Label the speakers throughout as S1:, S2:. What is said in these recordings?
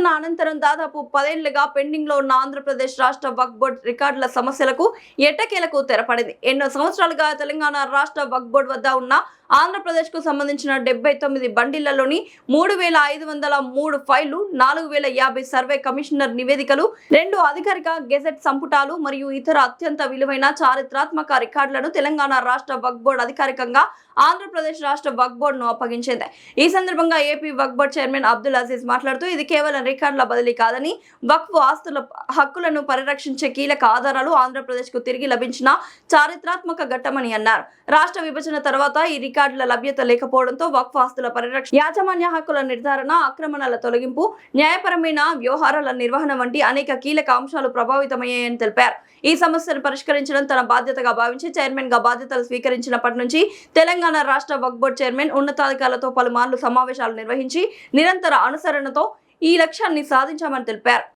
S1: విభజన అనంతరం దాదాపు 10 ఏళ్లుగా పెండింగ్ లో ఉన్న ఆంధ్రప్రదేశ్ రాష్ట్ర వక్ఫ్ బోర్డు రికార్డుల సమస్యలకు ఎట్టకేలకు తెరపడింది. ఎన్నో సంవత్సరాలుగా తెలంగాణ రాష్ట్ర వక్ఫ్ బోర్డు వద్ద ఉన్న ఆంధ్రప్రదేశ్ కు సంబంధించిన 79 బండిళ్లలోని 3503 ఫైళ్లు, 4050 సర్వే కమిషనర్ నివేదికలు, 2 అధికారిక గెజెట్ సంపుటాలు మరియు ఇతర అత్యంత విలువైన చారిత్రాత్మక రికార్డులను తెలంగాణ రాష్ట్ర వక్ఫ్ బోర్డు అధికారికంగా ఆంధ్రప్రదేశ్ రాష్ట్ర వక్ఫ్ బోర్డును అప్పగించింది. ఈ సందర్భంగా ఏపీ వక్ఫ్ బోర్డు చైర్మన్ అబ్దుల్ అజీజ్ మాట్లాడుతూ, ఇది కేవలం రికార్డుల బదిలీ కాదని వక్ఫ్ ఆస్తుల హక్కులను పరిరక్షించే కీలక ఆధారాలు ఆంధ్రప్రదేశ్ కు తిరిగి లభించిన చారిత్రాత్మక ఘట్టమని అన్నారు. రాష్ట్ర విభజన తర్వాత ఈ రికార్డుల లభ్యత లేకపోవడంతో వక్ఫ్ ఆస్తుల పరిరక్షణ, యాజమాన్య హక్కుల నిర్ధారణ, ఆక్రమణల తొలగింపు, న్యాయపరమైన వ్యవహారాల నిర్వహణ వంటి అనేక కీలక అంశాలు ప్రభావితమయ్యాయని తెలిపారు. ఈ సమస్యను పరిష్కరించడం తన బాధ్యతగా భావించి చైర్మన్ గా బాధ్యతలు స్వీకరించినప్పటి నుంచి తెలంగాణ రాష్ట్ర వక్ఫ్ బోర్డు చైర్మన్ ఉన్నతాధికారులతో పలుమార్లు సమావేశాలు నిర్వహించి నిరంతర అనుసరణతో ఈ లక్ష్యాన్ని సాధించామని తెలిపారు.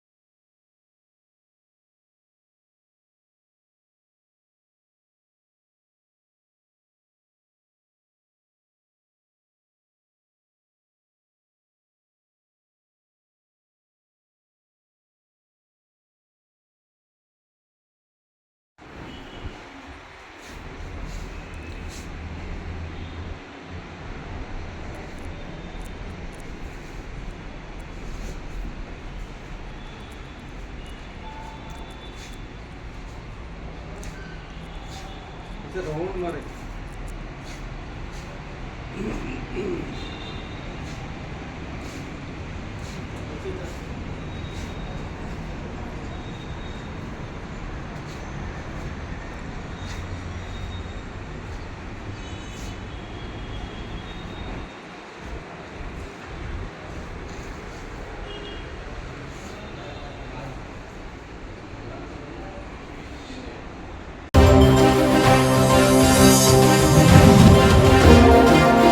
S2: राउंड मारे